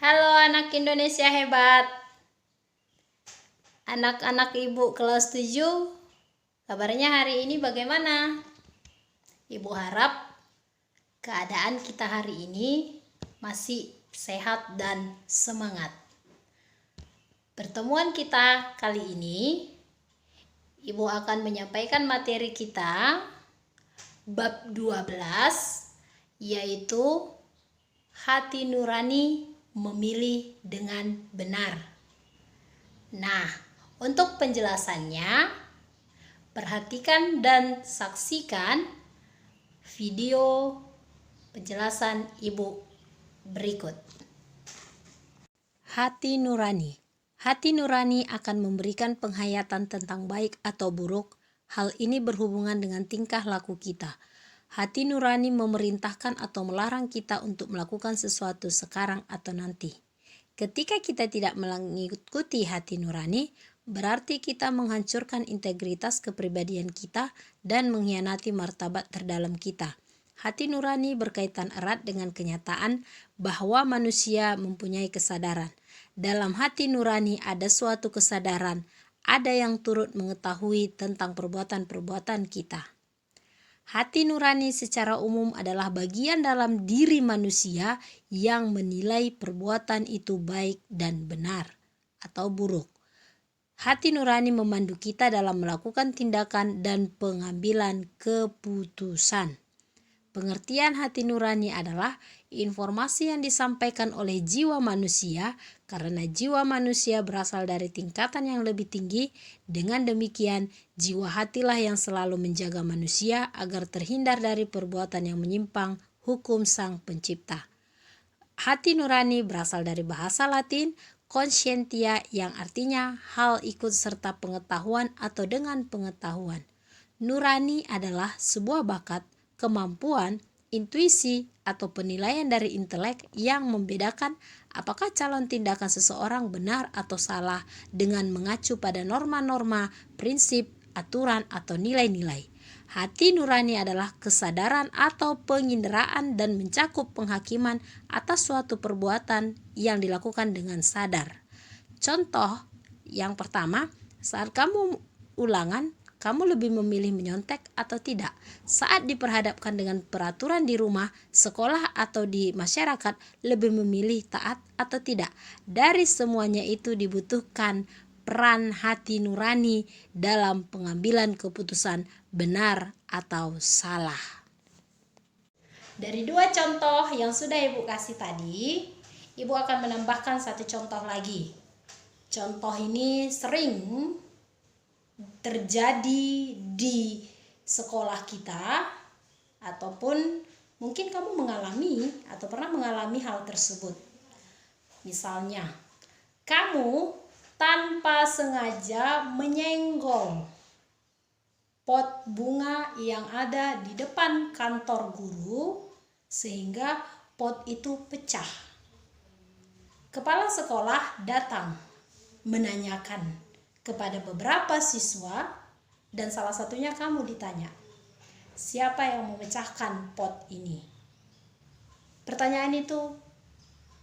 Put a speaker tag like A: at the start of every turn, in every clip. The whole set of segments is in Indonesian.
A: Halo anak Indonesia hebat. Anak-anak ibu kelas 7, kabarnya hari ini bagaimana? Ibu harap keadaan kita hari ini masih sehat dan semangat. Pertemuan kita kali ini, ibu akan menyampaikan materi kita bab 12, yaitu hati nurani memilih dengan benar. Nah, untuk penjelasannya, perhatikan dan saksikan video penjelasan ibu berikut. Hati nurani. Hati nurani akan memberikan penghayatan tentang baik atau buruk. Hal ini berhubungan dengan tingkah laku kita. Hati nurani memerintahkan atau melarang kita untuk melakukan sesuatu sekarang atau nanti. Ketika kita tidak mengikuti hati nurani, berarti kita menghancurkan integritas kepribadian kita dan mengkhianati martabat terdalam kita. Hati nurani berkaitan erat dengan kenyataan bahwa manusia mempunyai kesadaran. Dalam hati nurani ada suatu kesadaran, ada yang turut mengetahui tentang perbuatan-perbuatan kita. Hati nurani secara umum adalah bagian dalam diri manusia yang menilai perbuatan itu baik dan benar atau buruk. Hati nurani memandu kita dalam melakukan tindakan dan pengambilan keputusan. Pengertian hati nurani adalah informasi yang disampaikan oleh jiwa manusia, karena jiwa manusia berasal dari tingkatan yang lebih tinggi. Dengan demikian, jiwa hatilah yang selalu menjaga manusia agar terhindar dari perbuatan yang menyimpang hukum Sang Pencipta. Hati nurani berasal dari bahasa Latin conscientia, yang artinya hal ikut serta pengetahuan atau dengan pengetahuan. Nurani adalah sebuah bakat, kemampuan, intuisi, atau penilaian dari intelek yang membedakan apakah calon tindakan seseorang benar atau salah dengan mengacu pada norma-norma, prinsip, aturan, atau nilai-nilai. Hati nurani adalah kesadaran atau penginderaan dan mencakup penghakiman atas suatu perbuatan yang dilakukan dengan sadar. Contoh yang pertama, saat kamu ulangan, kamu lebih memilih menyontek atau tidak? Saat diperhadapkan dengan peraturan di rumah, sekolah, atau di masyarakat, lebih memilih taat atau tidak? Dari semuanya itu dibutuhkan peran hati nurani dalam pengambilan keputusan benar atau salah. Dari dua contoh yang sudah ibu kasih tadi, ibu akan menambahkan satu contoh lagi. Contoh ini sering terjadi di sekolah kita, ataupun mungkin kamu mengalami atau pernah mengalami hal tersebut. Misalnya, kamu tanpa sengaja menyenggol pot bunga yang ada di depan kantor guru sehingga pot itu pecah. Kepala sekolah datang menanyakan kepada beberapa siswa, dan salah satunya kamu ditanya, siapa yang memecahkan pot ini? Pertanyaan itu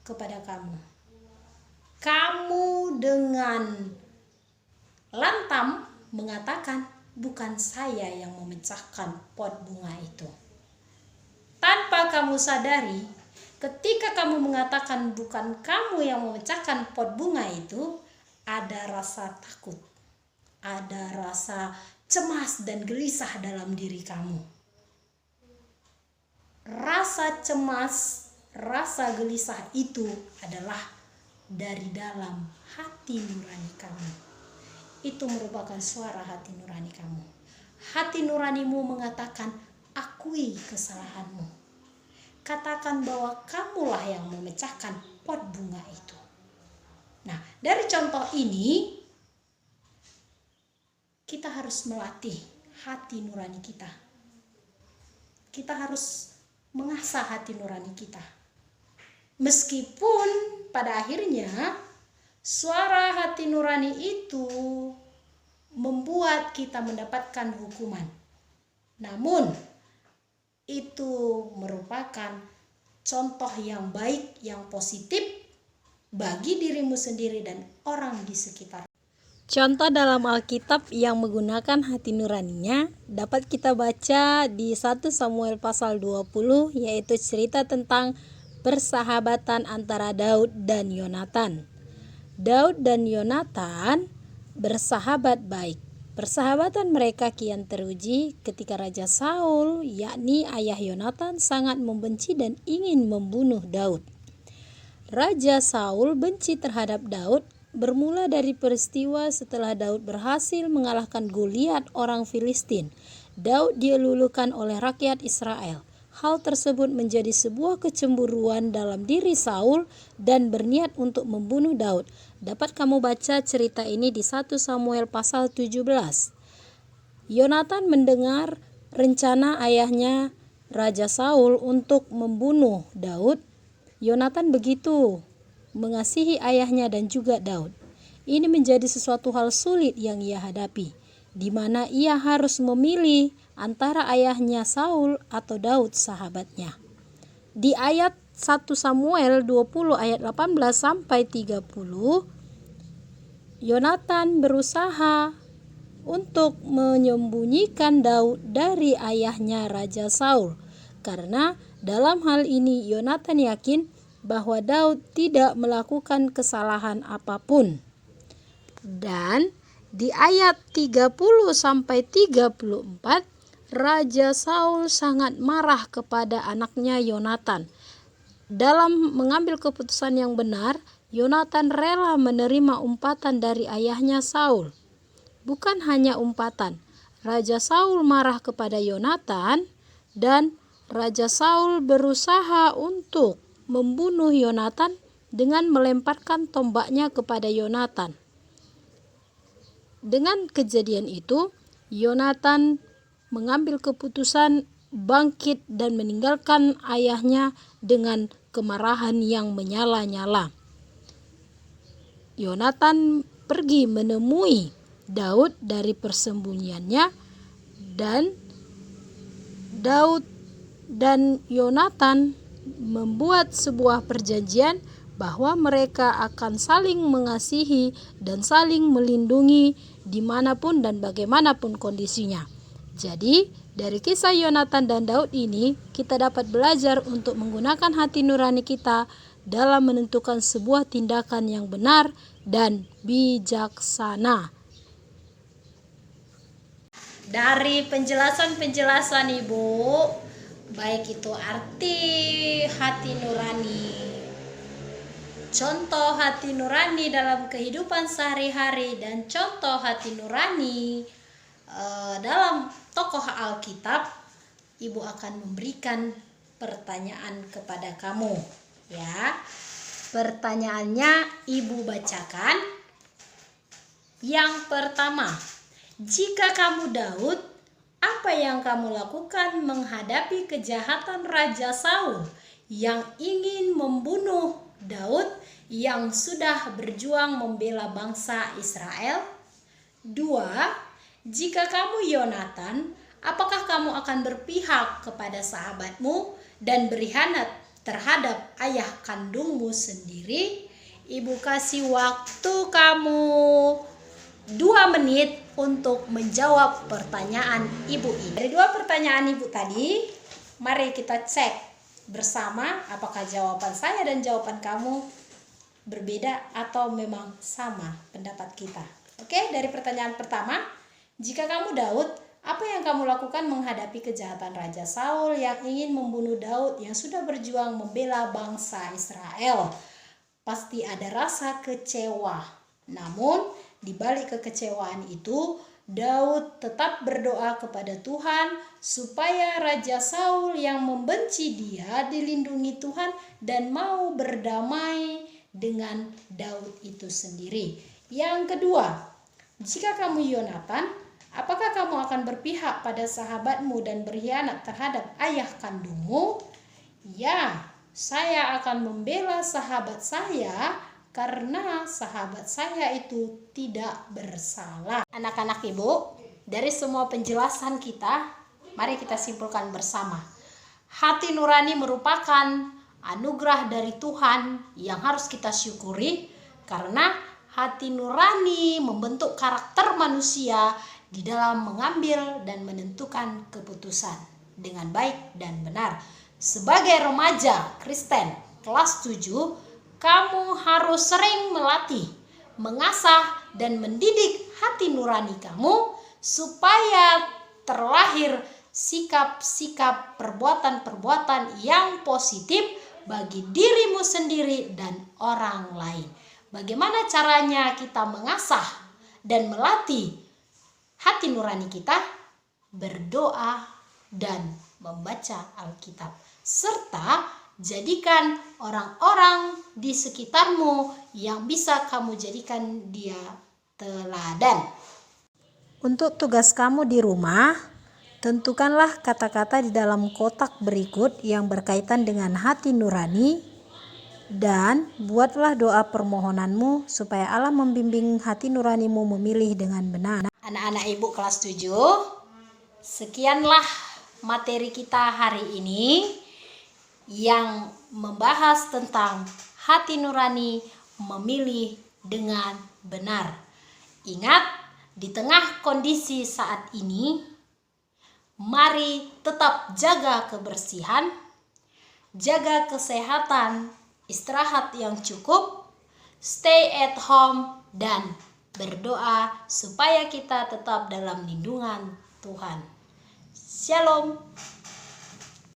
A: kepada kamu. Kamu dengan lantang mengatakan, bukan saya yang memecahkan pot bunga itu. Tanpa kamu sadari, ketika kamu mengatakan bukan kamu yang memecahkan pot bunga itu, ada rasa takut, ada rasa cemas dan gelisah dalam diri kamu. Rasa cemas, rasa gelisah itu adalah dari dalam hati nurani kamu. Itu merupakan suara hati nurani kamu. Hati nuranimu mengatakan, akui kesalahanmu. Katakan bahwa kamulah yang memecahkan pot bunga itu. Nah, dari contoh ini, kita harus melatih hati nurani kita. Kita harus mengasah hati nurani kita. Meskipun pada akhirnya suara hati nurani itu membuat kita mendapatkan hukuman. Namun, itu merupakan contoh yang baik, yang positif bagi dirimu sendiri dan orang di sekitar.
B: Contoh dalam Alkitab yang menggunakan hati nuraninya dapat kita baca di 1 Samuel pasal 20, yaitu cerita tentang persahabatan antara Daud dan Yonatan. Daud dan Yonatan bersahabat baik. Persahabatan mereka kian teruji ketika Raja Saul, yakni ayah Yonatan, sangat membenci dan ingin membunuh Daud. Raja Saul benci terhadap Daud bermula dari peristiwa setelah Daud berhasil mengalahkan Goliat orang Filistin. Daud dilulukan oleh rakyat Israel. Hal tersebut menjadi sebuah kecemburuan dalam diri Saul dan berniat untuk membunuh Daud. Dapat kamu baca cerita ini di 1 Samuel pasal 17. Yonatan mendengar rencana ayahnya Raja Saul untuk membunuh Daud. Yonatan begitu mengasihi ayahnya dan juga Daud. Ini menjadi sesuatu hal sulit yang ia hadapi, di mana ia harus memilih antara ayahnya Saul atau Daud sahabatnya. Di ayat 1 Samuel 20 ayat 18 sampai 30, Yonatan berusaha untuk menyembunyikan Daud dari ayahnya Raja Saul, karena dalam hal ini Yonatan yakin bahwa Daud tidak melakukan kesalahan apapun. Dan di ayat 30 sampai 34, Raja Saul sangat marah kepada anaknya Yonatan. Dalam mengambil keputusan yang benar, Yonatan rela menerima umpatan dari ayahnya Saul. Bukan hanya umpatan, Raja Saul marah kepada Yonatan dan Raja Saul berusaha untuk membunuh Yonatan dengan melemparkan tombaknya kepada Yonatan. Dengan kejadian itu, Yonatan mengambil keputusan bangkit dan meninggalkan ayahnya dengan kemarahan yang menyala-nyala. Yonatan pergi menemui Daud dari persembunyiannya, dan Daud dan Yonatan membuat sebuah perjanjian bahwa mereka akan saling mengasihi dan saling melindungi dimanapun dan bagaimanapun kondisinya. Jadi, dari kisah Yonatan dan Daud ini, kita dapat belajar untuk menggunakan hati nurani kita dalam menentukan sebuah tindakan yang benar dan bijaksana.
A: Dari penjelasan-penjelasan Ibu, baik itu arti hati nurani, contoh hati nurani dalam kehidupan sehari-hari, dan contoh hati nurani dalam tokoh Alkitab, Ibu akan memberikan pertanyaan kepada kamu, ya. Pertanyaannya Ibu bacakan. Yang pertama, jika kamu Daud, apa yang kamu lakukan menghadapi kejahatan Raja Saul yang ingin membunuh Daud yang sudah berjuang membela bangsa Israel? 2. Jika kamu Yonatan, apakah kamu akan berpihak kepada sahabatmu dan berkhianat terhadap ayah kandungmu sendiri? Ibu kasih waktu kamu 2 menit untuk menjawab pertanyaan Ibu ini. Dari 2 pertanyaan Ibu tadi, mari kita cek bersama apakah jawaban saya dan jawaban kamu berbeda atau memang sama pendapat kita. Oke, dari pertanyaan pertama, jika kamu Daud, apa yang kamu lakukan menghadapi kejahatan Raja Saul yang ingin membunuh Daud yang sudah berjuang membela bangsa Israel? Pasti ada rasa kecewa. Namun, di balik kekecewaan itu, Daud tetap berdoa kepada Tuhan supaya Raja Saul yang membenci dia dilindungi Tuhan dan mau berdamai dengan Daud itu sendiri. Yang kedua, jika kamu Yonatan, apakah kamu akan berpihak pada sahabatmu dan berkhianat terhadap ayah kandungmu? Ya, saya akan membela sahabat saya karena sahabat saya itu tidak bersalah. Anak-anak Ibu, dari semua penjelasan kita, mari kita simpulkan bersama. Hati nurani merupakan anugerah dari Tuhan yang harus kita syukuri, karena hati nurani membentuk karakter manusia di dalam mengambil dan menentukan keputusan dengan baik dan benar. Sebagai remaja Kristen kelas 7, kamu harus sering melatih, mengasah, dan mendidik hati nurani kamu supaya terlahir sikap-sikap, perbuatan-perbuatan yang positif bagi dirimu sendiri dan orang lain. Bagaimana caranya kita mengasah dan melatih hati nurani kita? Berdoa dan membaca Alkitab, serta jadikan orang-orang di sekitarmu yang bisa kamu jadikan dia teladan.
B: Untuk tugas kamu di rumah, tentukanlah kata-kata di dalam kotak berikut yang berkaitan dengan hati nurani, dan buatlah doa permohonanmu supaya Allah membimbing hati nuranimu memilih dengan benar.
A: Anak-anak ibu kelas 7, sekianlah materi kita hari ini yang membahas tentang hati nurani memilih dengan benar. Ingat, di tengah kondisi saat ini, mari tetap jaga kebersihan, jaga kesehatan, istirahat yang cukup, stay at home, dan berdoa supaya kita tetap dalam lindungan Tuhan. Shalom.